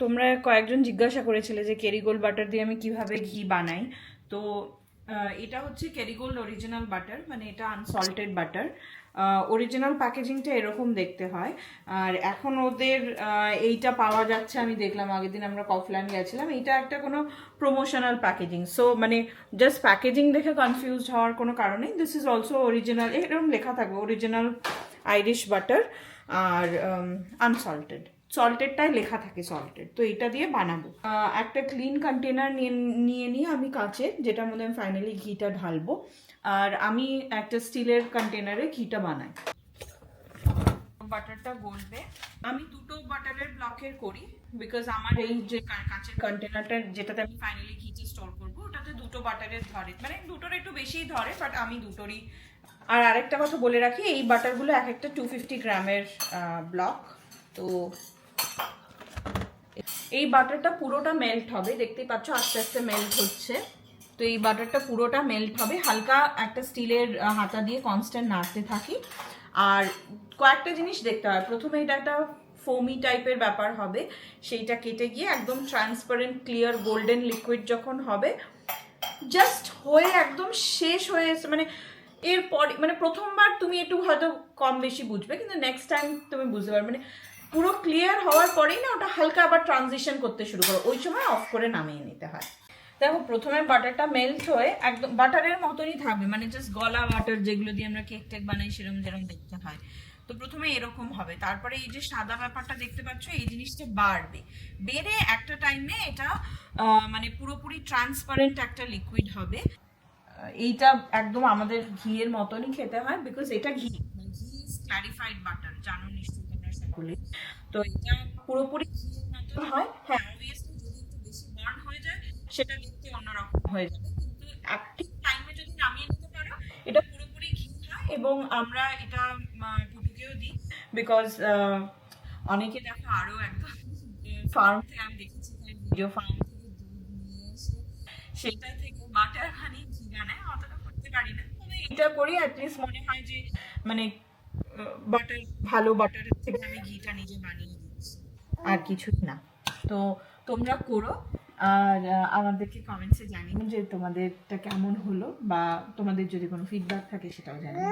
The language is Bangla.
তোমরা কয়েকজন জিজ্ঞাসা করেছিলে যে কেরিগোল্ড বাটার দিয়ে আমি কিভাবে ঘি বানাই। তো এটা হচ্ছে কেরিগোল্ড অরিজিনাল বাটার, মানে এটা আনসল্টেড বাটার। অরিজিনাল প্যাকেজিংটা এরকম দেখতে হয়। আর এখন ওদের এইটা পাওয়া যাচ্ছে, আমি দেখলাম আগের দিন আমরা কফল্যান্ড গেছিলাম, এইটা একটা কোনো প্রমোশনাল প্যাকেজিং। সো মানে জাস্ট প্যাকেজিং দেখে কনফিউজড হওয়ার কোনো কারণ নেই। দিস ইজ অলসো অরিজিনাল, এরকম লেখা থাকবে অরিজিনাল আইরিশ বাটার আর আনসল্টেড। সল্টেডটাই লেখা থাকে সল্টেড। তো এটা দিয়ে বানাবো। একটা ক্লিন কন্টেনার নিয়ে আমি কাচের, যেটার মধ্যে আমি ফাইনালি ঘিটা ঢালবো। আর আমি একটা স্টিলের কন্টেনারে ঘিটা বানাই। বাটারটা গলবে। আমি দুটো বাটারের ব্লকের করি, বিকজ আমার এই যে কাঁচের কন্টেনারটা যেটাতে আমি ফাইনালি ঘিটা স্টোর করবো, ওটাতে দুটো বাটারের ধরে, মানে দুটোর একটু বেশিই ধরে, বাট আমি দুটোরই। আর আরেকটা কথা বলে রাখি, এই বাটারগুলো এক একটা 250 গ্রামের ব্লক। তো এই বাটারটা পুরোটা মেল্ট হবে, দেখতেই পাচ্ছ আস্তে আস্তে মেল্ট হচ্ছে। তো এই বাটারটা পুরোটা মেল্ট হবে, হালকা একটা স্টিলের হাতা দিয়ে কনস্ট্যান্ট নাড়তে থাকি। আর কয়েকটা জিনিস দেখতে হয়, প্রথমে এটা একটা ফোমি টাইপের ব্যাপার হবে, সেইটা কেটে গিয়ে একদম ট্রান্সপারেন্ট ক্লিয়ার গোল্ডেন লিকুইড যখন হবে, জাস্ট হয়ে একদম শেষ হয়ে এসে, মানে এরপর মানে প্রথমবার তুমি একটু হয়তো কম বেশি বুঝবে, কিন্তু নেক্সট টাইম তুমি বুঝতে পারবে। মানে পুরো ক্লিয়ার হওয়ার পরেই না ওটা হালকা আবার ট্রানজিশন করতে শুরু করো, ওই সময় অফ করে নামিয়ে নিতে হয়। দেখো প্রথমে বাটারটা মেল্ট হয়ে একদম বাটারের মতনই থাকবে, মানে জাস্ট গলা বাটার যেগুলো দিয়ে আমরা কেক টেক বানাই সেরকম যেরকম দেখতে হয়। তো প্রথমে এরকম হবে, তারপরে এই যে সাদা ব্যাপারটা দেখতে পাচ্ছ, এই জিনিসটা বাড়বে, বেড়ে একটা টাইমে এটা মানে পুরোপুরি ট্রান্সপারেন্ট একটা লিকুইড হবে। এইটা একদম আমাদের ঘিয়ের মতনই খেতে হয়, বিকজ এটা ঘি, ঘি ইজ ক্লারিফাইড বাটার, জানো নিশ্চয়ই তোমরা সকলে। তো এটা পুরোপুরি ঘিয়ের মতন হয়। হ্যাঁ অবভিয়াসলি যদি একটু বেশি বার্ন হয়ে যায় সেটা দেখতে অন্যরকম হয়ে যাবে, কিন্তু ঠিক টাইমে যদি নামিয়ে নিতে পারো এটা পুরোপুরি ঘি হয়। এবং আমরা এটা টুটুকেও দিই, বিকজ অনেকে দেখো আরো একদম ফার্ম থেকে, আমি দেখেছি ভিডিও, ফার্ম থেকে দুধ নিয়ে এসে সেটা থেকে বাটার বানিয়ে ঘি বানায়। অতটা করতে পারি না, তবে এটা করি অ্যাটলিস্ট মনে হয় যে মানে বাটার, ভালো বাটারের থেকে আমি ঘিটা নিজে বানিয়ে দিচ্ছি, আর কিছুই না। তো তোমরা করো, আর আমাদেরকে কমেন্টসে জানিও যে তোমাদেরটা কেমন হলো, বা তোমাদের যদি কোনো ফিডব্যাক থাকে সেটাও জানিও।